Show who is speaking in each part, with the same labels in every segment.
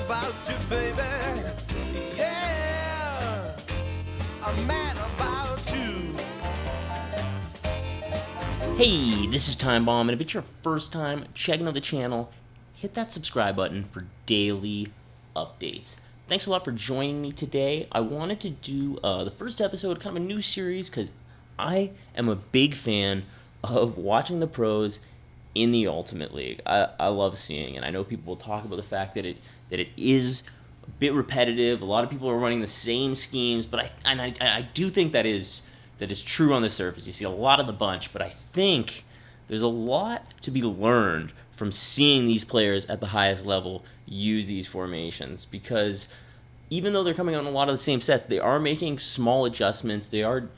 Speaker 1: about you, baby. Yeah, I'm mad about you.
Speaker 2: Hey, this is Time Bomb, and if it's your first time checking out the channel, hit that subscribe button for daily updates. Thanks a lot for joining me today. I wanted to do the first episode, kind of a new series, because I am a big fan of watching the pros in the Ultimate League. I love seeing it. I know people will talk about the fact that it is a bit repetitive. A lot of people are running the same schemes, but I do think that is true on the surface. You see a lot of the bunch, but I think there's a lot to be learned from seeing these players at the highest level use these formations, because even though they're coming out in a lot of the same sets, they are making small adjustments. They are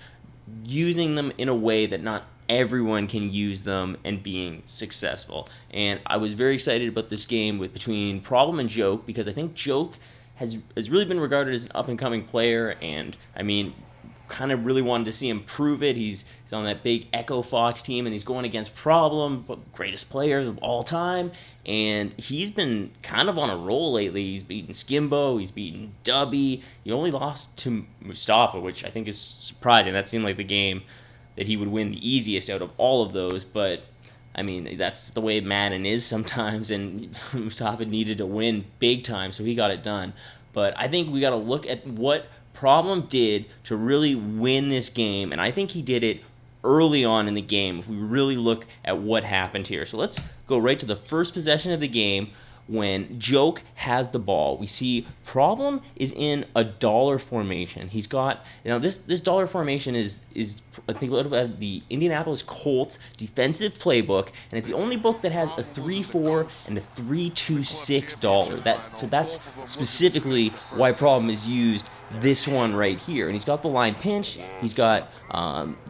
Speaker 2: using them in a way that not everyone can use them and being successful. And I was very excited about this game between Problem and Joke, because I think Joke has really been regarded as an up-and-coming player, and I mean, kind of really wanted to see him prove it. He's on that big Echo Fox team, and he's going against Problem, greatest player of all time, and he's been kind of on a roll lately. He's beaten Skimbo, he's beaten Dubby. He only lost to Mustafa, which I think is surprising. That seemed like the game that he would win the easiest out of all of those, but I mean, that's the way Madden is sometimes, and Mustafa needed to win big time, so he got it done. But I think we got to look at what Problem did to really win this game, and I think he did it early on in the game if we really look at what happened here. So let's go right to the first possession of the game when Joke has the ball. We see Problem is in a dollar formation. He's got, this dollar formation is I think the Indianapolis Colts defensive playbook, and it's the only book that has a 3-4 and a 3-2-6 dollar. So that's specifically why Problem is used this one right here. And he's got the line pinched. He's got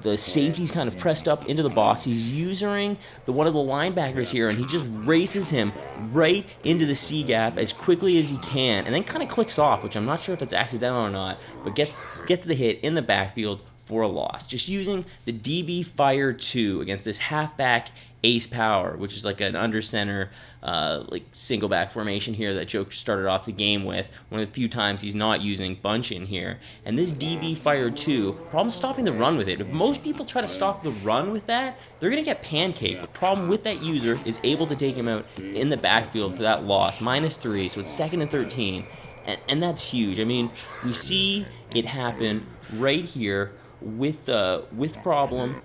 Speaker 2: the safeties kind of pressed up into the box. He's using one of the linebackers here, and he just races him right into the C gap as quickly as he can, and then kind of clicks off, which I'm not sure if it's accidental or not, but gets the hit in the backfield for a loss. Just using the DB Fire 2 against this halfback Ace Power, which is like an under center, like single back formation here that Joke started off the game with. One of the few times he's not using bunch in here. And this DB Fire 2, Problem stopping the run with it. If most people try to stop the run with that, they're going to get pancaked. The problem with that user is able to take him out in the backfield for that loss. -3, so it's 2nd and 13. And that's huge. I mean, we see it happen right here with Problem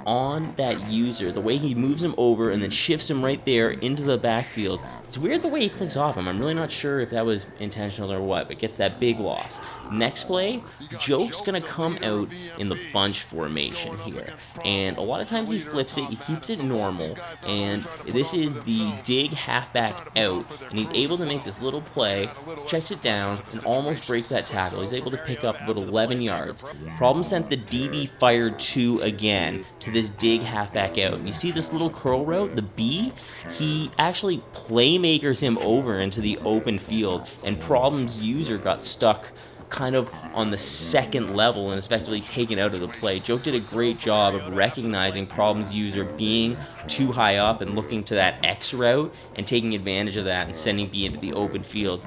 Speaker 2: on that user, the way he moves him over and then shifts him right there into the backfield. It's weird the way he clicks off him. I'm really not sure if that was intentional or what, but gets that big loss. Next play, Joke's going to come out in the bunch formation here. And a lot of times he flips it, he keeps it normal, and this is the dig halfback out, and he's able to make this little play, checks it down, and almost breaks that tackle. He's able to pick up about 11 yards. Problem sent the DB Fire 2 again to this dig halfback out. And you see this little curl route, the B, he actually playmakers him over into the open field, and Problem's user got stuck kind of on the second level and is effectively taken out of the play. Joke did a great job of recognizing Problem's user being too high up and looking to that X route and taking advantage of that and sending B into the open field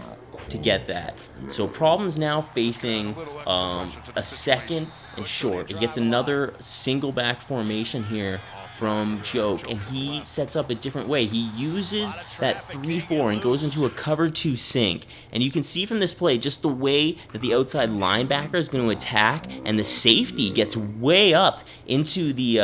Speaker 2: to get that. So Problem's now facing a second and short. He gets another single back formation here from Joke, and he sets up a different way. He uses that 3-4 and goes into a cover 2 sink, and you can see from this play just the way that the outside linebacker is going to attack, and the safety gets way up into the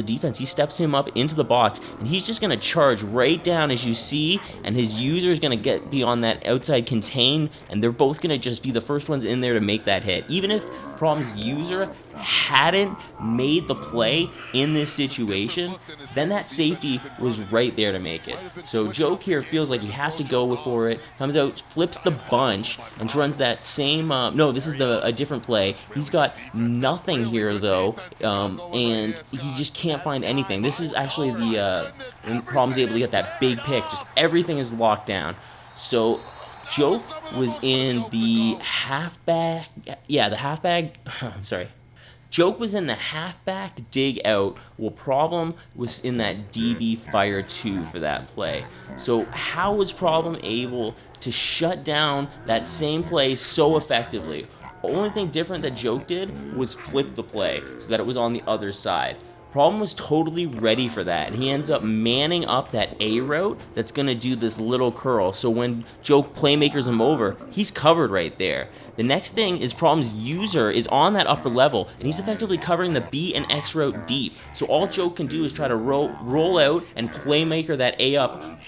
Speaker 2: defense. He steps him up into the box, and he's just going to charge right down, as you see, and his user is going to get beyond that outside contain, and they're both going to just be the first ones in there to make that hit. Even if Problem's user hadn't made the play in this situation, then that safety was right there to make it. So Joke here feels like he has to go for it, comes out, flips the bunch, and runs that same, no, this is a different play. He's got nothing here, though, and he just can't find anything. This is actually when Problem's able to get that big pick. Just everything is locked down. So Joke was in the halfback, I'm sorry. Joke was in the halfback dig out, while Problem was in that DB fire 2 for that play. So how was Problem able to shut down that same play so effectively? The only thing different that Joke did was flip the play so that it was on the other side. Problem was totally ready for that, and he ends up manning up that A route that's going to do this little curl. So when Joke playmakers him over, he's covered right there. The next thing is Problem's user is on that upper level, and he's effectively covering the B and X route deep. So all Joke can do is try to roll out and playmaker that A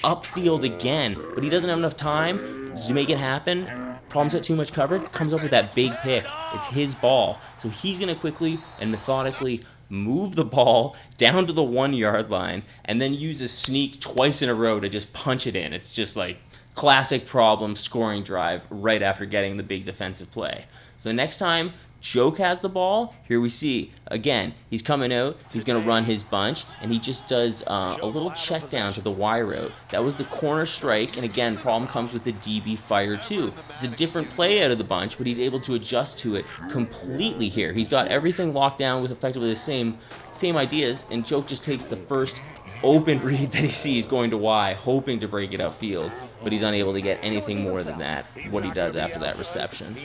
Speaker 2: upfield again, but he doesn't have enough time to make it happen. Problem's got too much coverage, comes up with that big pick. It's his ball. So he's going to quickly and methodically move the ball down to the 1 yard line and then use a sneak twice in a row to just punch it in. It's just like classic Problem scoring drive right after getting the big defensive play. So the next time Joke has the ball, here we see, again, he's coming out, he's going to run his bunch, and he just does a little check down to the Y route. That was the corner strike, and again, Problem comes with the DB fire 2. It's a different play out of the bunch, but he's able to adjust to it completely here. He's got everything locked down with effectively the same ideas, and Joke just takes the first open read that he sees going to Y, hoping to break it upfield, but he's unable to get anything more than that, what he does after that reception.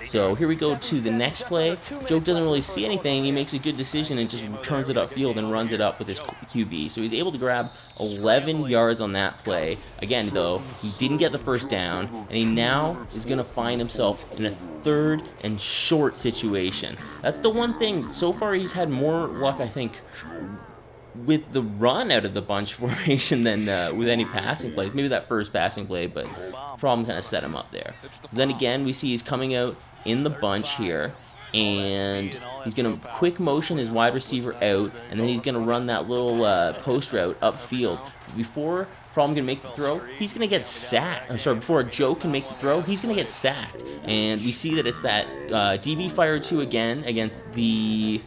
Speaker 2: So here we go to the next play. Joke doesn't really see anything. He makes a good decision and just turns it upfield and runs it up with his QB. So he's able to grab 11 yards on that play. Again, though, he didn't get the first down, and he now is going to find himself in a 3rd and short situation. That's the one thing. So far, he's had more luck, I think, with the run out of the bunch formation than with any passing plays. Maybe that first passing play, but Problem kind of set him up there. So then again, we see he's coming out in the bunch here, and he's going to quick motion his wide receiver out, and then he's going to run that little post route upfield. Before Problem can make the throw, he's going to get sacked. Before Joke can make the throw, he's going to get sacked. And we see that it's that DB fire 2 again against the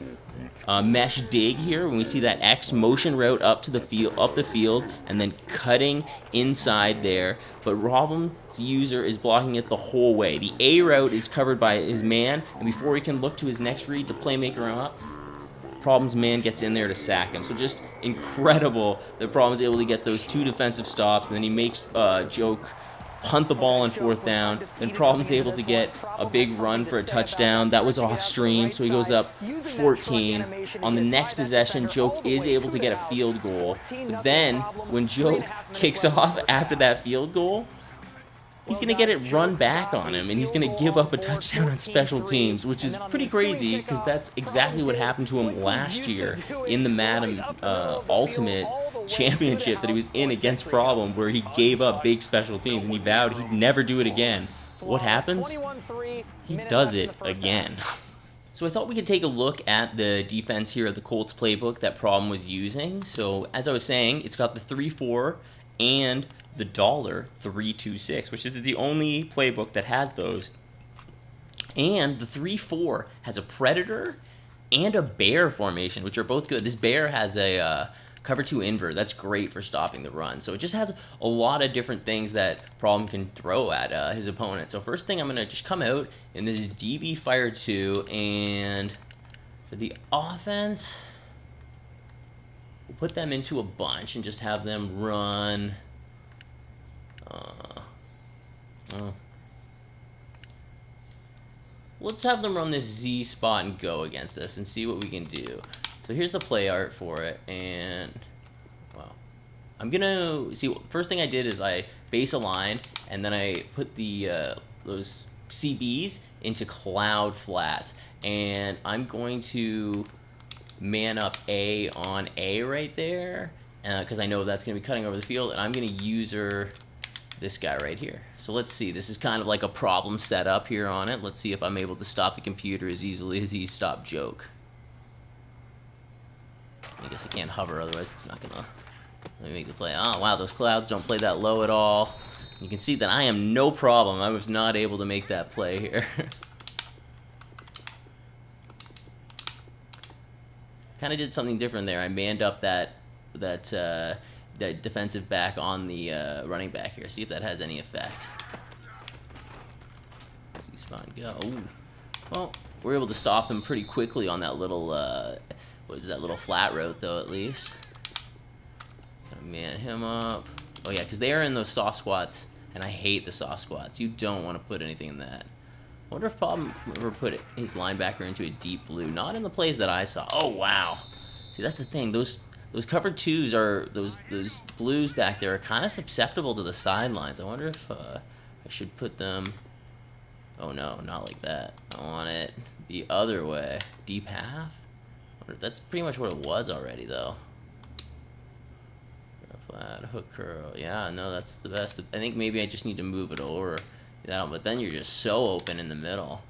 Speaker 2: mesh dig here when we see that X motion route up the field, and then cutting inside there. But Problem's user is blocking it the whole way. The A route is covered by his man, and before he can look to his next read to playmaker him up, Problem's man gets in there to sack him. So just incredible that Problem is able to get those 2 defensive stops, and then he makes Joke punt the ball on 4th down. Then Problem's able to get a big run for a touchdown. That was off stream, so he goes up 14. On the next possession, Joke is able to get a field goal. But then, when Joke kicks off after that field goal, he's going to get it run back on him, and he's going to give up a touchdown on special teams, which is pretty crazy because that's exactly what happened to him last year in the Madden Ultimate Championship that he was in against Problem, where he gave up big special teams, and he vowed he'd never do it again. What happens? He does it again. So I thought we could take a look at the defense here of the Colts playbook that Problem was using. So as I was saying, it's got the 3-4 and the $3-2-6, which is the only playbook that has those. And the 3-4 has a predator and a bear formation, which are both good. This bear has a cover 2 invert. That's great for stopping the run. So it just has a lot of different things that Problem can throw at his opponent. So first thing, I'm going to just come out in this DB fire 2, and for the offense, we'll put them into a bunch and just have them run. Let's have them run this Z spot and go against us and see what we can do. So here's the play art for it, and well, I'm gonna see. First thing I did is I base aligned, and then I put the those CBs into cloud flats, and I'm going to man up A on A right there because I know that's gonna be cutting over the field, and I'm gonna user this guy right here. So let's see, this is kind of like a problem setup here on it. Let's see if I'm able to stop the computer as easily as he stopped Joke. I guess I can't hover, otherwise it's not gonna let me make the play. Oh wow, those clouds don't play that low at all. You can see that I am no problem. I was not able to make that play here. Kind of did something different there. I manned up that defensive back on the running back here. See if that has any effect. See spot and go. Ooh. Well, we're able to stop them pretty quickly on that little, what is that, little flat route, though, at least. Gotta man him up. Oh, yeah, because they are in those soft squats, and I hate the soft squats. You don't want to put anything in that. I wonder if Bob ever put his linebacker into a deep blue. Not in the plays that I saw. Oh, wow. See, that's the thing. Those cover twos are, those blues back there are kind of susceptible to the sidelines. I wonder if I should put them... Oh, no, not like that. I want it the other way. Deep half? That's pretty much what it was already, though. Flat, hook curl. Yeah, no, that's the best. I think maybe I just need to move it over. But then you're just so open in the middle.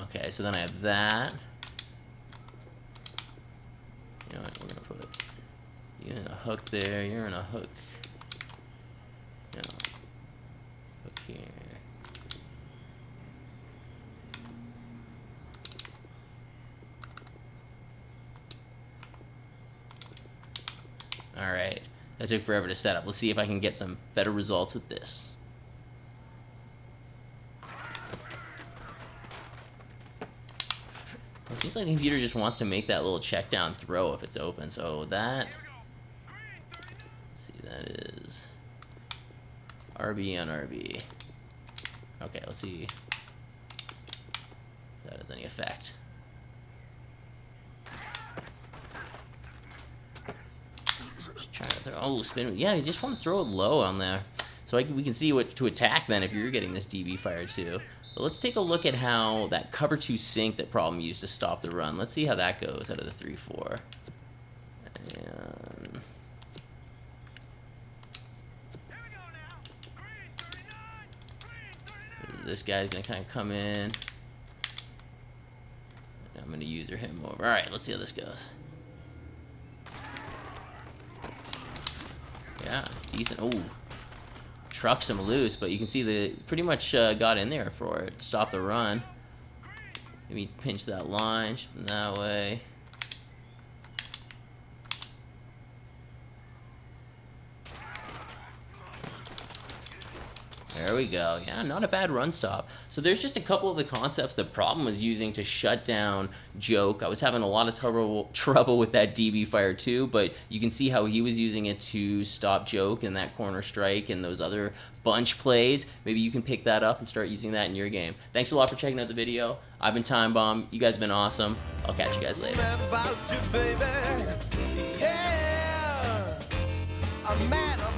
Speaker 2: Okay, so then I have that. You know what, we're going to put you in a hook there. You're in a hook. You know, hook here. Alright, that took forever to set up. Let's see if I can get some better results with this. It seems like the computer just wants to make that little check down throw if it's open. So that, let's see, that is RB on RB. Okay, let's see if that has any effect. Trying to throw, oh, spin. Yeah, you just want to throw it low on there. So we can see what to attack then if you're getting this DB fire too. But let's take a look at how that cover 2 sink that Problem used to stop the run. Let's see how that goes out of the 3-4. And this guy's going to kind of come in. I'm going to user him over. All right, let's see how this goes. Yeah, decent. Oh, trucks him loose, but you can see the pretty much got in there for it. Stop the run. Maybe pinch that line, shift them that way. There we go. Yeah, not a bad run stop. So there's just a couple of the concepts the Problem was using to shut down Joke. I was having a lot of trouble with that DB fire too, but you can see how he was using it to stop Joke and that corner strike and those other bunch plays. Maybe you can pick that up and start using that in your game. Thanks a lot for checking out the video. I've been Time Bomb. You guys have been awesome. I'll catch you guys later.
Speaker 1: About you, baby. Yeah. I'm mad about